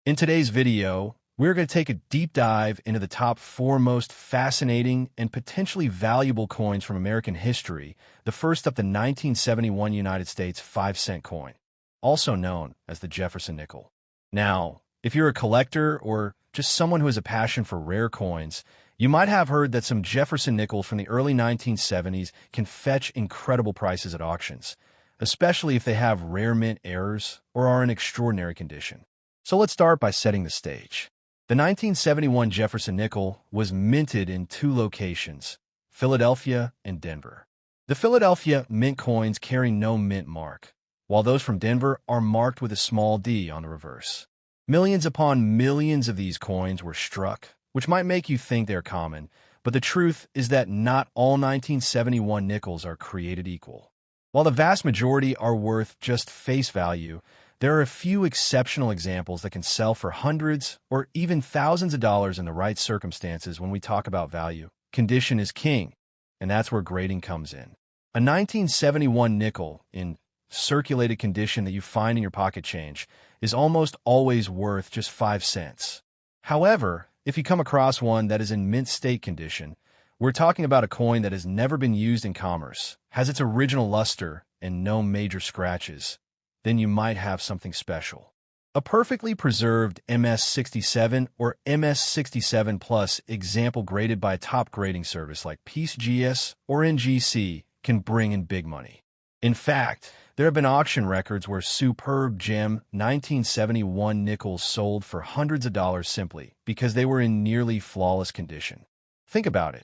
In today's video, we're going to take a deep dive into the top 4 most fascinating and potentially valuable coins from American history. The first up, the 1971 United States 5-cent coin, also known as the Jefferson nickel. Now, if you're a collector or just someone who has a passion for rare coins, you might have heard that some Jefferson nickels from the early 1970s can fetch incredible prices at auctions, especially if they have rare mint errors or are in extraordinary condition. So let's start by setting the stage. The 1971 Jefferson nickel was minted in 2 locations, Philadelphia and Denver. The Philadelphia mint coins carry no mint mark, while those from Denver are marked with a small d on the reverse. Millions upon millions of these coins were struck, which might make you think they're common, but the truth is that not all 1971 nickels are created equal. While the vast majority are worth just face value, there are a few exceptional examples that can sell for hundreds or even thousands of dollars in the right circumstances. When we talk about value, condition is king, and that's where grading comes in. A 1971 nickel in circulated condition that you find in your pocket change is almost always worth just 5 cents. However, if you come across one that is in mint state condition, we're talking about a coin that has never been used in commerce, has its original luster, and no major scratches, then you might have something special. A perfectly preserved MS67 or MS67 Plus example graded by a top grading service like PeaceGS or NGC can bring in big money. In fact, there have been auction records where superb gem 1971 nickels sold for hundreds of dollars simply because they were in nearly flawless condition. Think about it.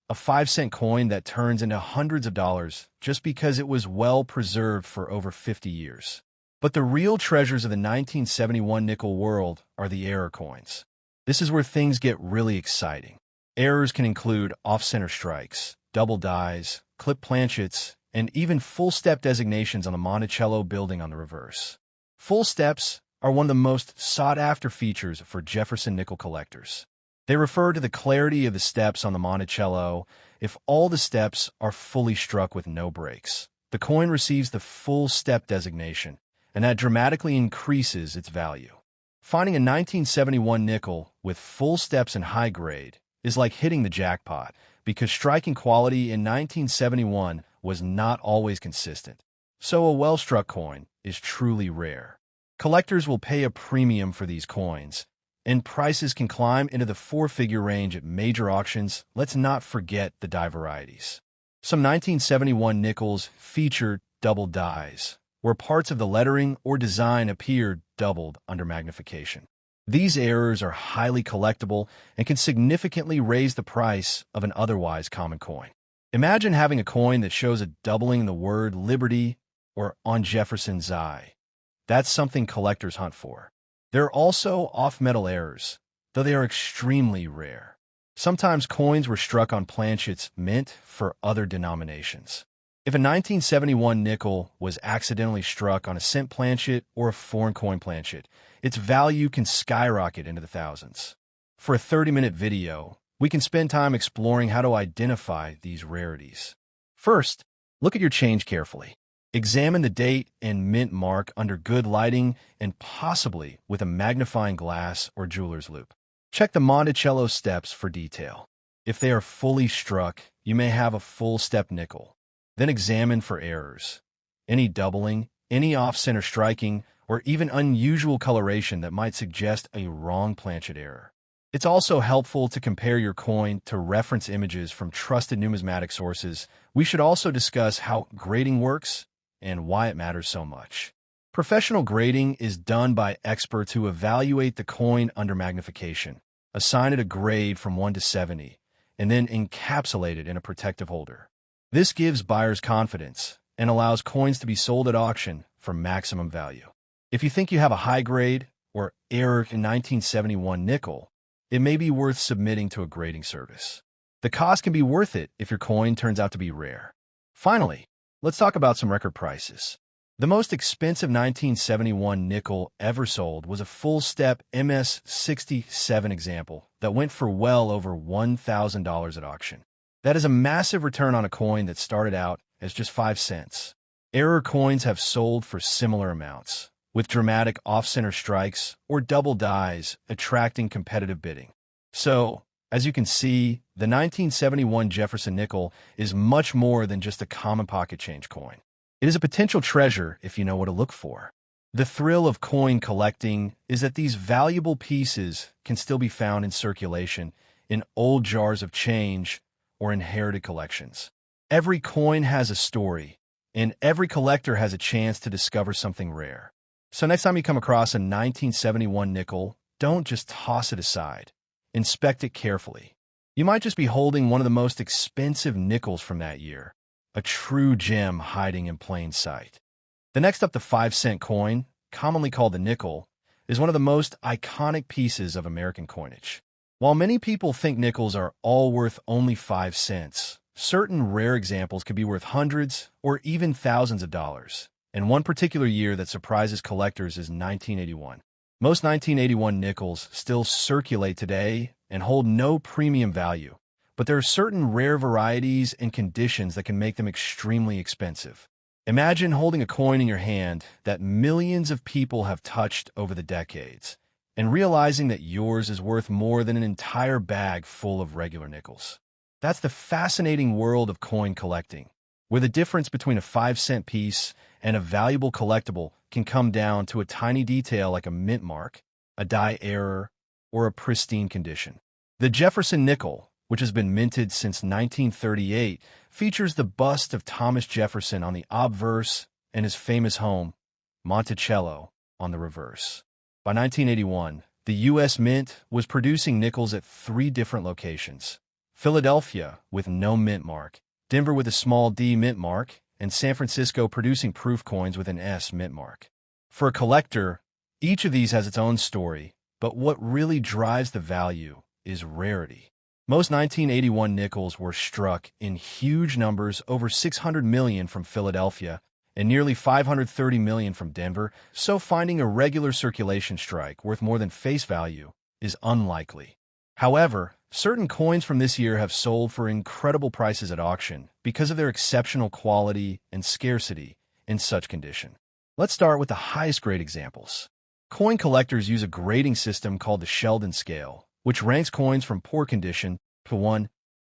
A 5-cent coin that turns into hundreds of dollars just because it was well preserved for over 50 years. But the real treasures of the 1971 nickel world are the error coins. This is where things get really exciting. Errors can include off-center strikes, double dies, clip planchets, and even full step designations on the Monticello building on the reverse. Full steps are one of the most sought-after features for Jefferson nickel collectors. They refer to the clarity of the steps on the Monticello. If all the steps are fully struck with no breaks, the coin receives the full step designation, and that dramatically increases its value. Finding a 1971 nickel with full steps and high grade is like hitting the jackpot, because striking quality in 1971 was not always consistent. So a well-struck coin is truly rare. Collectors will pay a premium for these coins, and prices can climb into the 4-figure range at major auctions. Let's not forget the die varieties. Some 1971 nickels feature double dies, where parts of the lettering or design appear doubled under magnification. These errors are highly collectible and can significantly raise the price of an otherwise common coin. Imagine having a coin that shows a doubling in the word Liberty or on Jefferson's eye. That's something collectors hunt for. There are also off-metal errors, though they are extremely rare. Sometimes coins were struck on planchets meant for other denominations. If a 1971 nickel was accidentally struck on a cent planchet or a foreign coin planchet, its value can skyrocket into the thousands. For a 30-minute video, we can spend time exploring how to identify these rarities. First, look at your change carefully. Examine the date and mint mark under good lighting and possibly with a magnifying glass or jeweler's loupe. Check the Monticello steps for detail. If they are fully struck, you may have a full step nickel. Then examine for errors, any doubling, any off-center striking, or even unusual coloration that might suggest a wrong planchet error. It's also helpful to compare your coin to reference images from trusted numismatic sources. We should also discuss how grading works and why it matters so much. Professional grading is done by experts who evaluate the coin under magnification, assign it a grade from 1 to 70, and then encapsulate it in a protective holder. This gives buyers confidence and allows coins to be sold at auction for maximum value. If you think you have a high grade or error in 1971 nickel, it may be worth submitting to a grading service. The cost can be worth it if your coin turns out to be rare. Finally, let's talk about some record prices. The most expensive 1971 nickel ever sold was a full-step MS67 example that went for well over $1,000 at auction. That is a massive return on a coin that started out as just 5 cents. Error coins have sold for similar amounts, with dramatic off-center strikes or double dies attracting competitive bidding. So, as you can see, the 1971 Jefferson nickel is much more than just a common pocket change coin. It is a potential treasure if you know what to look for. The thrill of coin collecting is that these valuable pieces can still be found in circulation, in old jars of change, or inherited collections. Every coin has a story, and every collector has a chance to discover something rare. So next time you come across a 1971 nickel, don't just toss it aside. Inspect it carefully. You might just be holding one of the most expensive nickels from that year, a true gem hiding in plain sight. The next up, the 5-cent coin, commonly called the nickel, is one of the most iconic pieces of American coinage. While many people think nickels are all worth only 5 cents, certain rare examples could be worth hundreds or even thousands of dollars. And one particular year that surprises collectors is 1981. Most 1981 nickels still circulate today and hold no premium value, but there are certain rare varieties and conditions that can make them extremely expensive. Imagine holding a coin in your hand that millions of people have touched over the decades, and realizing that yours is worth more than an entire bag full of regular nickels. That's the fascinating world of coin collecting, where the difference between a 5-cent piece and a valuable collectible can come down to a tiny detail like a mint mark, a die error, or a pristine condition. The Jefferson nickel, which has been minted since 1938, features the bust of Thomas Jefferson on the obverse and his famous home, Monticello, on the reverse. By 1981, the U.S. Mint was producing nickels at 3 different locations: Philadelphia with no mint mark, Denver with a small D mint mark, and San Francisco producing proof coins with an S mint mark. For a collector, each of these has its own story, but what really drives the value is rarity. Most 1981 nickels were struck in huge numbers, over 600 million from Philadelphia and nearly 530 million from Denver, so finding a regular circulation strike worth more than face value is unlikely. However, certain coins from this year have sold for incredible prices at auction because of their exceptional quality and scarcity in such condition. Let's start with the highest grade examples. Coin collectors use a grading system called the Sheldon scale, which ranks coins from poor condition to 1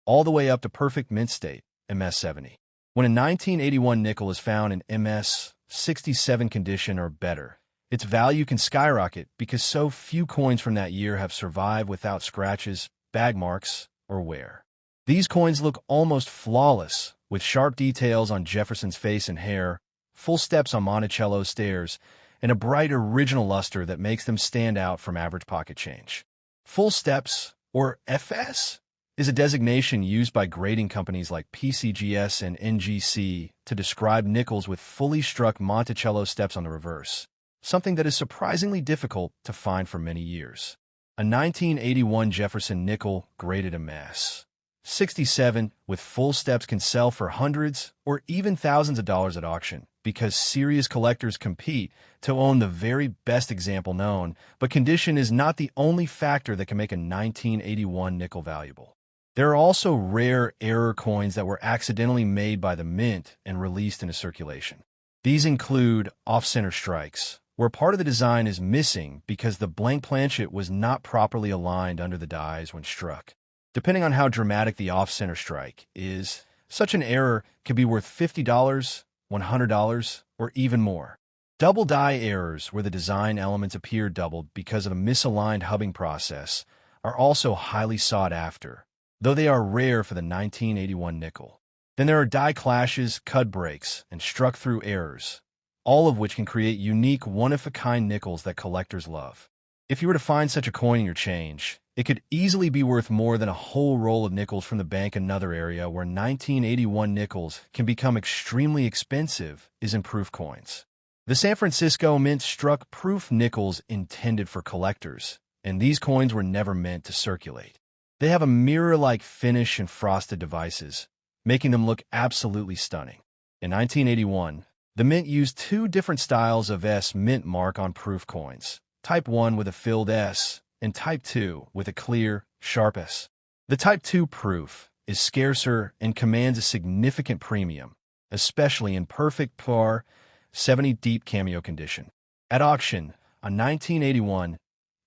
all the way up to perfect mint state, MS 70. When a 1981 nickel is found in MS 67 condition or better, its value can skyrocket because so few coins from that year have survived without scratches, bag marks, or wear. These coins look almost flawless, with sharp details on Jefferson's face and hair, full steps on Monticello's stairs, and a bright original luster that makes them stand out from average pocket change. Full steps, or FS, is a designation used by grading companies like PCGS and NGC to describe nickels with fully struck Monticello steps on the reverse, something that is surprisingly difficult to find for many years. A 1981 Jefferson nickel graded MS 67 with full steps can sell for hundreds or even thousands of dollars at auction because serious collectors compete to own the very best example known, but condition is not the only factor that can make a 1981 nickel valuable. There are also rare error coins that were accidentally made by the mint and released into circulation. These include off-center strikes, where part of the design is missing because the blank planchet was not properly aligned under the dies when struck. Depending on how dramatic the off-center strike is, such an error could be worth $50, $100, or even more. Double die errors, where the design elements appear doubled because of a misaligned hubbing process, are also highly sought after, though they are rare for the 1981 nickel. Then there are die clashes, cud breaks, and struck-through errors, all of which can create unique one-of-a-kind nickels that collectors love. If you were to find such a coin in your change, it could easily be worth more than a whole roll of nickels from the bank. Another area where 1981 nickels can become extremely expensive is in proof coins. The San Francisco Mint struck proof nickels intended for collectors, and these coins were never meant to circulate. They have a mirror-like finish and frosted devices, making them look absolutely stunning. In 1981, the Mint used 2 different styles of S mint mark on proof coins, Type 1 with a filled S, and Type 2 with a clear, sharp S. The Type 2 proof is scarcer and commands a significant premium, especially in perfect par 70 deep cameo condition. At auction, a 1981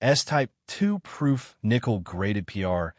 S-Type 2-proof nickel-graded PR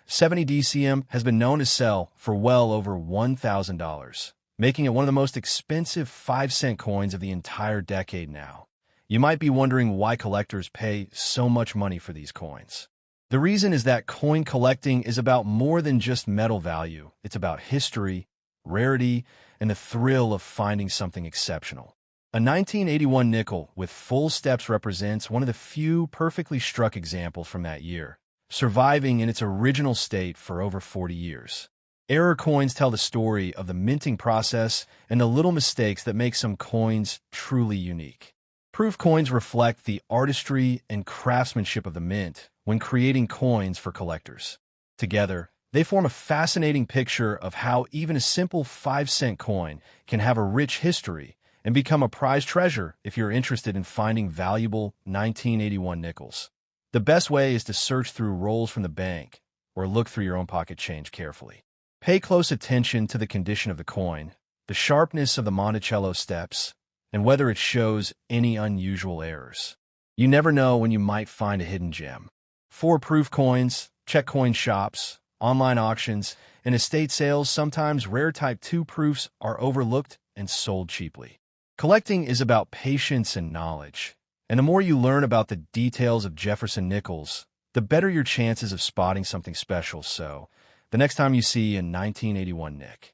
70 DCM has been known to sell for well over $1,000, making it one of the most expensive 5-cent coins of the entire decade now. You might be wondering why collectors pay so much money for these coins. The reason is that coin collecting is about more than just metal value. It's about history, rarity, and the thrill of finding something exceptional. A 1981 nickel with full steps represents one of the few perfectly struck examples from that year, surviving in its original state for over 40 years. Error coins tell the story of the minting process and the little mistakes that make some coins truly unique. Proof coins reflect the artistry and craftsmanship of the mint when creating coins for collectors. Together, they form a fascinating picture of how even a simple 5-cent coin can have a rich history and become a prized treasure if you're interested in finding valuable 1981 nickels. The best way is to search through rolls from the bank or look through your own pocket change carefully. Pay close attention to the condition of the coin, the sharpness of the Monticello steps, and whether it shows any unusual errors. You never know when you might find a hidden gem. For proof coins, check coin shops, online auctions, and estate sales. Sometimes rare Type 2 proofs are overlooked and sold cheaply. Collecting is about patience and knowledge, and the more you learn about the details of Jefferson nickels, the better your chances of spotting something special. So, the next time you see a 1981 nick.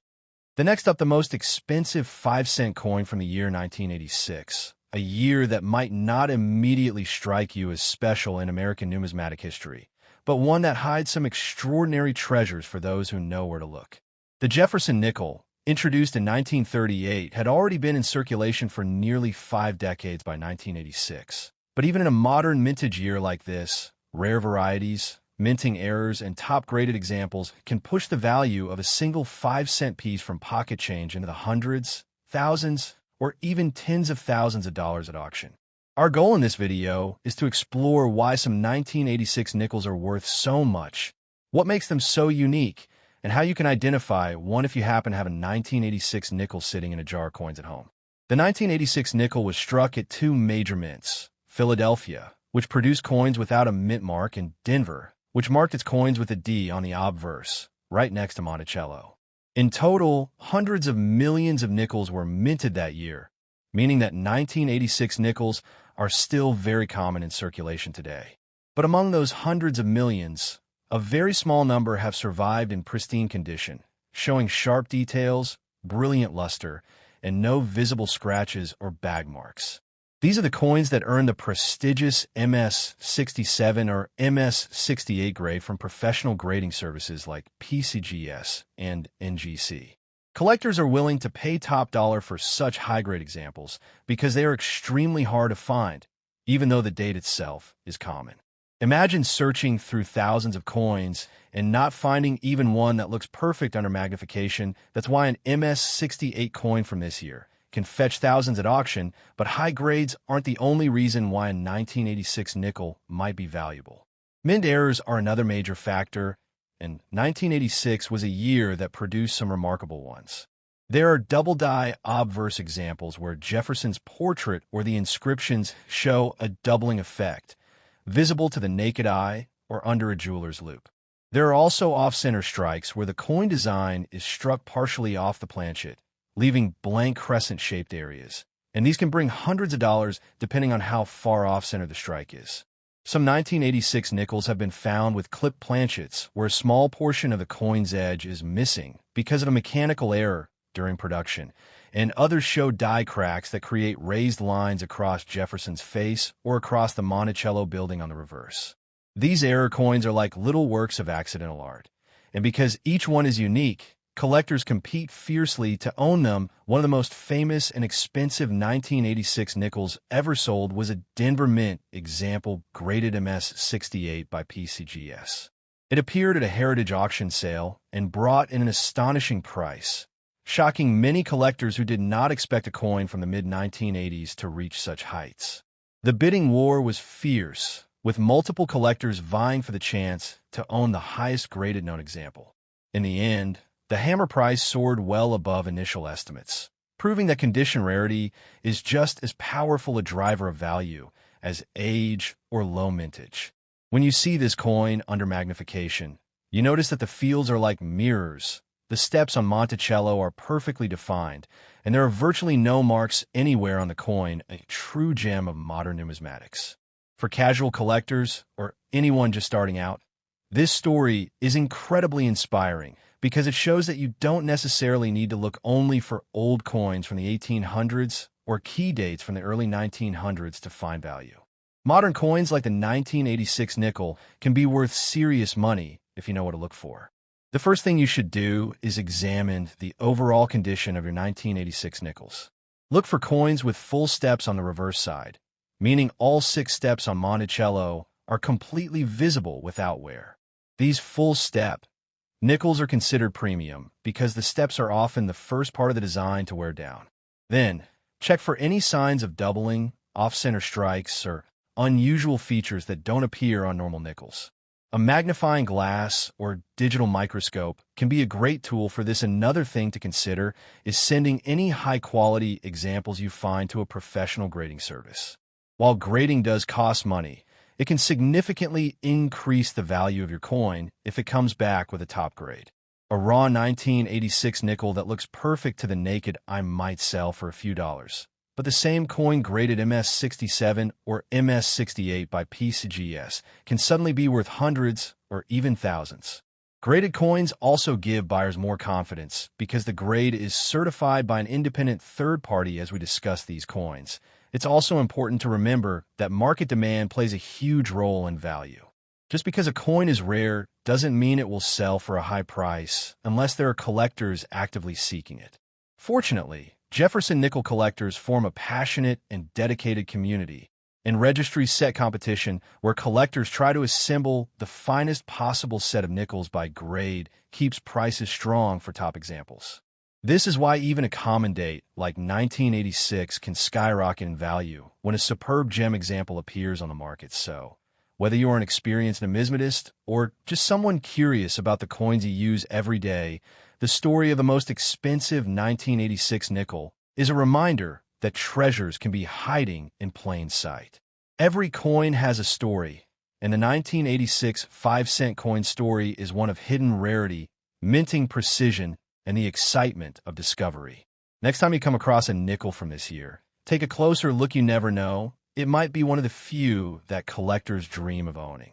The next up, the most expensive 5-cent coin from the year 1986, a year that might not immediately strike you as special in American numismatic history, but one that hides some extraordinary treasures for those who know where to look. The Jefferson nickel, introduced in 1938, had already been in circulation for nearly 5 decades by 1986. But even in a modern mintage year like this, rare varieties, minting errors, and top-graded examples can push the value of a single 5-cent piece from pocket change into the hundreds, thousands, or even tens of thousands of dollars at auction. Our goal in this video is to explore why some 1986 nickels are worth so much, what makes them so unique, and how you can identify one if you happen to have a 1986 nickel sitting in a jar of coins at home. The 1986 nickel was struck at 2 major mints, Philadelphia, which produced coins without a mint mark, and Denver, which marked its coins with a D on the obverse, right next to Monticello. In total, hundreds of millions of nickels were minted that year, meaning that 1986 nickels are still very common in circulation today. But among those hundreds of millions, a very small number have survived in pristine condition, showing sharp details, brilliant luster, and no visible scratches or bag marks. These are the coins that earn the prestigious MS-67 or MS-68 grade from professional grading services like PCGS and NGC. Collectors are willing to pay top dollar for such high-grade examples because they are extremely hard to find, even though the date itself is common. Imagine searching through thousands of coins and not finding even one that looks perfect under magnification. That's why an MS-68 coin from this year can fetch thousands at auction, but high grades aren't the only reason why a 1986 nickel might be valuable. Mint errors are another major factor, and 1986 was a year that produced some remarkable ones. There are double-die obverse examples where Jefferson's portrait or the inscriptions show a doubling effect, visible to the naked eye or under a jeweler's loupe. There are also off-center strikes where the coin design is struck partially off the planchet, leaving blank crescent-shaped areas, and these can bring hundreds of dollars depending on how far off-center the strike is. Some 1986 nickels have been found with clipped planchets where a small portion of the coin's edge is missing because of a mechanical error during production, and others show die cracks that create raised lines across Jefferson's face or across the Monticello building on the reverse. These error coins are like little works of accidental art, and because each one is unique, collectors compete fiercely to own them. One of the most famous and expensive 1986 nickels ever sold was a Denver Mint example graded MS-68 by PCGS. It appeared at a heritage auction sale and brought in an astonishing price, shocking many collectors who did not expect a coin from the mid-1980s to reach such heights. The bidding war was fierce, with multiple collectors vying for the chance to own the highest graded known example. In the end, the hammer price soared well above initial estimates, proving that condition rarity is just as powerful a driver of value as age or low mintage. When you see this coin under magnification, you notice that the fields are like mirrors. The steps on Monticello are perfectly defined, and there are virtually no marks anywhere on the coin, a true gem of modern numismatics. For casual collectors or anyone just starting out, this story is incredibly inspiring because it shows that you don't necessarily need to look only for old coins from the 1800s or key dates from the early 1900s to find value. Modern coins like the 1986 nickel can be worth serious money if you know what to look for. The first thing you should do is examine the overall condition of your 1986 nickels. Look for coins with full steps on the reverse side, meaning all 6 steps on Monticello are completely visible without wear. These full step nickels are considered premium because the steps are often the first part of the design to wear down. Then, check for any signs of doubling, off-center strikes, or unusual features that don't appear on normal nickels. A magnifying glass or digital microscope can be a great tool for this. Another thing to consider is sending any high-quality examples you find to a professional grading service. While grading does cost money, it can significantly increase the value of your coin if it comes back with a top grade. A raw 1986 nickel that looks perfect to the naked eye might sell for a few dollars, but the same coin graded MS67 or MS68 by PCGS can suddenly be worth hundreds or even thousands. Graded coins also give buyers more confidence because the grade is certified by an independent third party as we discuss these coins. It's also important to remember that market demand plays a huge role in value. Just because a coin is rare doesn't mean it will sell for a high price unless there are collectors actively seeking it. Fortunately, Jefferson nickel collectors form a passionate and dedicated community and registry set competition where collectors try to assemble the finest possible set of nickels by grade keeps prices strong for top examples. This is why even a common date like 1986 can skyrocket in value when a superb gem example appears on the market. So, whether you are an experienced numismatist or just someone curious about the coins you use every day, the story of the most expensive 1986 nickel is a reminder that treasures can be hiding in plain sight. Every coin has a story, and the 1986 5-cent coin story is one of hidden rarity, minting precision, and the excitement of discovery. Next time you come across a nickel from this year, take a closer look. You never know. It might be one of the few that collectors dream of owning.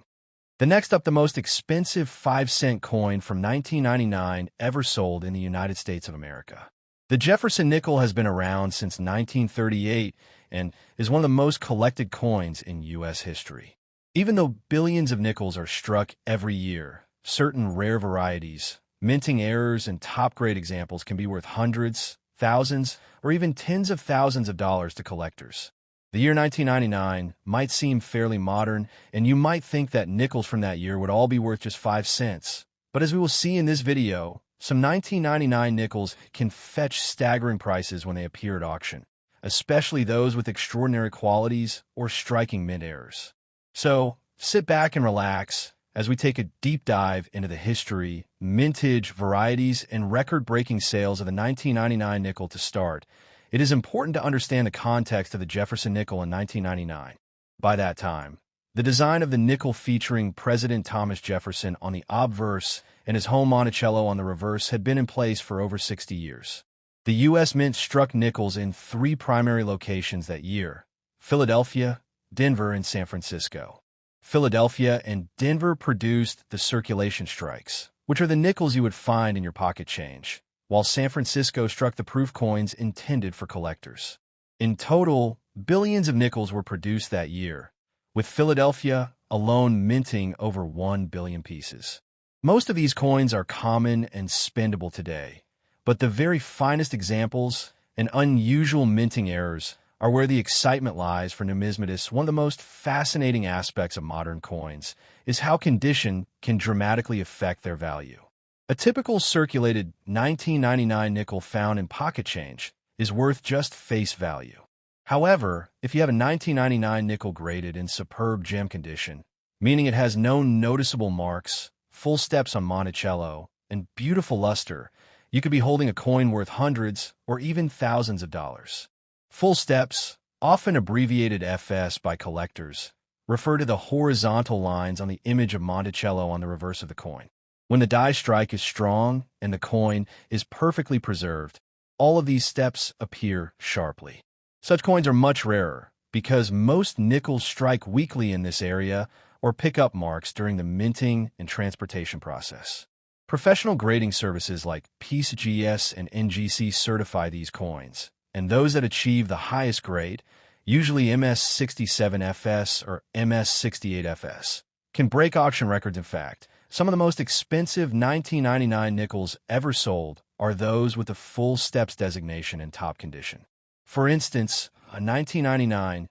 The next up, the most expensive 5-cent coin from 1999 ever sold in the United States of America. The Jefferson nickel has been around since 1938 and is one of the most collected coins in U.S. history. Even though billions of nickels are struck every year, certain rare varieties, minting errors, and top-grade examples can be worth hundreds, thousands, or even tens of thousands of dollars to collectors. The year 1999 might seem fairly modern, and you might think that nickels from that year would all be worth just 5 cents. But as we will see in this video, some 1999 nickels can fetch staggering prices when they appear at auction, especially those with extraordinary qualities or striking mint errors. So, sit back and relax as we take a deep dive into the history, mintage, varieties, and record-breaking sales of the 1999 nickel. To start, it is important to understand the context of the Jefferson nickel in 1999. By that time, the design of the nickel featuring President Thomas Jefferson on the obverse and his home Monticello on the reverse had been in place for over 60 years. The U.S. Mint struck nickels in 3 primary locations that year: Philadelphia, Denver, and San Francisco. Philadelphia and Denver produced the circulation strikes, which are the nickels you would find in your pocket change, while San Francisco struck the proof coins intended for collectors. In total, billions of nickels were produced that year, with Philadelphia alone minting over 1 billion pieces. Most of these coins are common and spendable today, but the very finest examples and unusual minting errors are where the excitement lies for numismatists. One of the most fascinating aspects of modern coins is how condition can dramatically affect their value. A typical circulated 1999 nickel found in pocket change is worth just face value. However, if you have a 1999 nickel graded in superb gem condition, meaning it has no noticeable marks, full steps on Monticello, and beautiful luster, You could be holding a coin worth hundreds or even thousands of dollars. Full steps, often abbreviated FS by collectors, refer to the horizontal lines on the image of Monticello on the reverse of the coin. When the die strike is strong and the coin is perfectly preserved, all of these steps appear sharply. Such coins are much rarer because most nickels strike weakly in this area or pick up marks during the minting and transportation process. Professional grading services like PCGS and NGC certify these coins, and those that achieve the highest grade, usually MS67FS or MS68FS, can break auction records. In fact, some of the most expensive 1999 nickels ever sold are those with the full steps designation in top condition. For instance, a 1999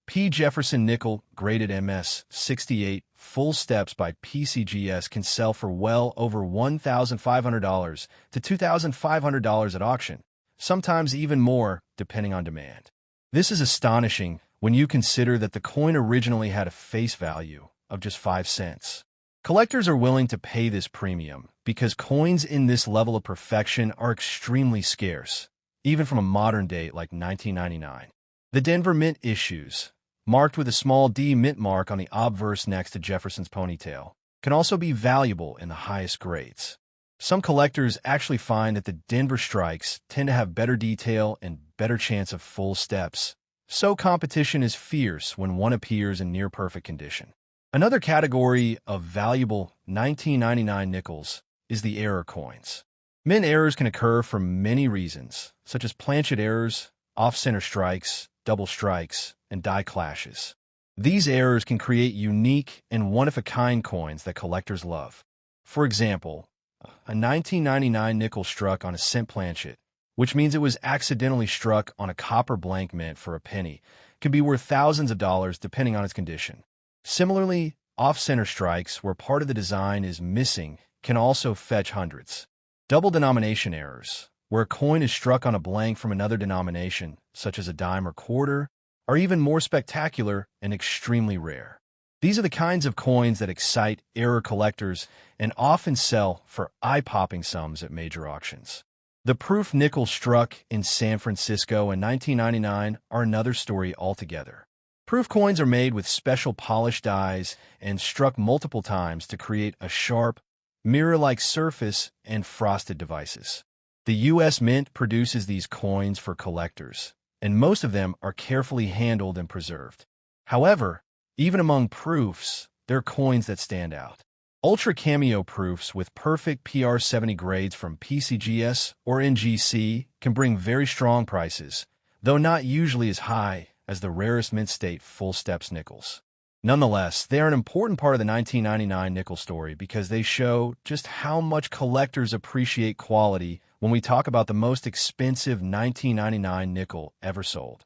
P. Jefferson nickel graded MS68 full steps by PCGS can sell for well over $1,500 to $2,500 at auction, sometimes even more depending on demand. This is astonishing when you consider that the coin originally had a face value of just 5 cents. Collectors are willing to pay this premium because coins in this level of perfection are extremely scarce, even from a modern date like 1999. The Denver Mint issues, marked with a small D mint mark on the obverse next to Jefferson's ponytail, can also be valuable in the highest grades. Some collectors actually find that the Denver strikes tend to have better detail and better chance of full steps, so competition is fierce when one appears in near-perfect condition. Another category of valuable 1999 nickels is the error coins. Mint errors can occur for many reasons, such as planchet errors, off-center strikes, double strikes, and die clashes. These errors can create unique and one-of-a-kind coins that collectors love. For example, a 1999 nickel struck on a cent planchet, which means it was accidentally struck on a copper blank mint for a penny, can be worth thousands of dollars depending on its condition. Similarly, off-center strikes where part of the design is missing can also fetch hundreds. Double denomination errors, where a coin is struck on a blank from another denomination, such as a dime or quarter, are even more spectacular and extremely rare. These are the kinds of coins that excite error collectors and often sell for eye-popping sums at major auctions. The proof nickel struck in San Francisco in 1999 are another story altogether. Proof coins are made with special polished dies and struck multiple times to create a sharp, mirror-like surface and frosted devices. The U.S. Mint produces these coins for collectors, and most of them are carefully handled and preserved. However, even among proofs, there are coins that stand out. Ultra Cameo proofs with perfect PR70 grades from PCGS or NGC can bring very strong prices, though not usually as high as the rarest mint state full steps nickels. Nonetheless, they are an important part of the 1999 nickel story because they show just how much collectors appreciate quality when we talk about the most expensive 1999 nickel ever sold.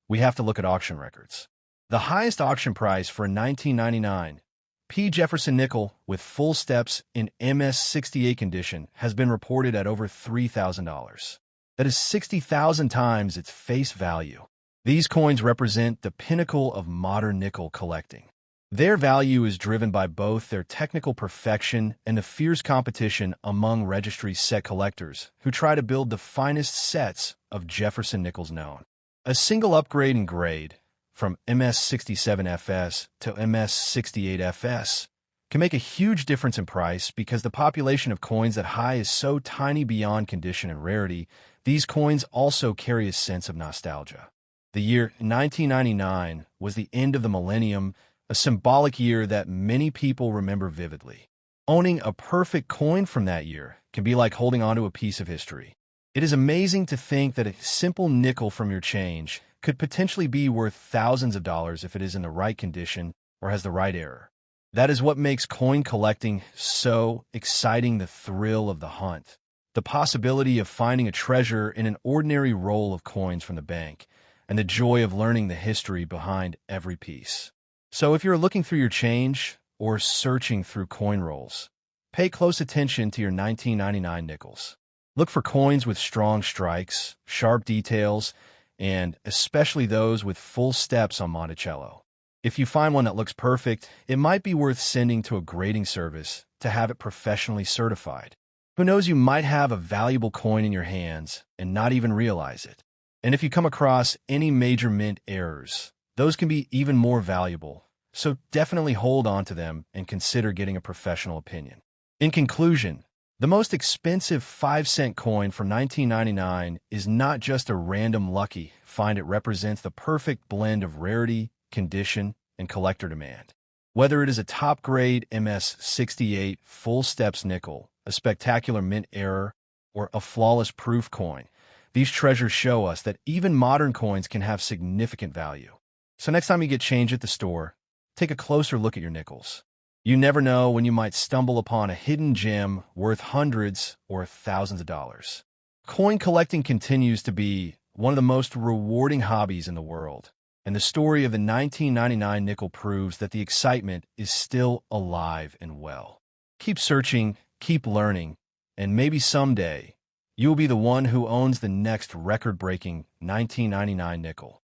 We have to look at auction records. The highest auction price for a 1999 P. Jefferson nickel with full steps in MS68 condition has been reported at over $3,000. That is 60,000 times its face value. These coins represent the pinnacle of modern nickel collecting. Their value is driven by both their technical perfection and the fierce competition among registry set collectors who try to build the finest sets of Jefferson nickels known. A single upgrade in grade, from MS67FS to MS68FS, can make a huge difference in price because the population of coins that high is so tiny beyond condition and rarity. These coins also carry a sense of nostalgia. The year 1999 was the end of the millennium, a symbolic year that many people remember vividly. Owning a perfect coin from that year can be like holding onto a piece of history. It is amazing to think that a simple nickel from your change could potentially be worth thousands of dollars if it is in the right condition or has the right error. That is what makes coin collecting so exciting, the thrill of the hunt, the possibility of finding a treasure in an ordinary roll of coins from the bank, and the joy of learning the history behind every piece. So if you're looking through your change or searching through coin rolls, pay close attention to your 1999 nickels. Look for coins with strong strikes, sharp details, and especially those with full steps on Monticello. If you find one that looks perfect, it might be worth sending to a grading service to have it professionally certified. Who knows, you might have a valuable coin in your hands and not even realize it. And if you come across any major mint errors, those can be even more valuable. So definitely hold on to them and consider getting a professional opinion. In conclusion, the most expensive 5-cent coin from 1999 is not just a random lucky find. It represents the perfect blend of rarity, condition, and collector demand. Whether it is a top-grade MS-68 full steps nickel, a spectacular mint error, or a flawless proof coin, these treasures show us that even modern coins can have significant value. So next time you get change at the store, take a closer look at your nickels. You never know when you might stumble upon a hidden gem worth hundreds or thousands of dollars. Coin collecting continues to be one of the most rewarding hobbies in the world, and the story of the 1999 nickel proves that the excitement is still alive and well. Keep searching, keep learning, and maybe someday you'll be the one who owns the next record-breaking 1999 nickel.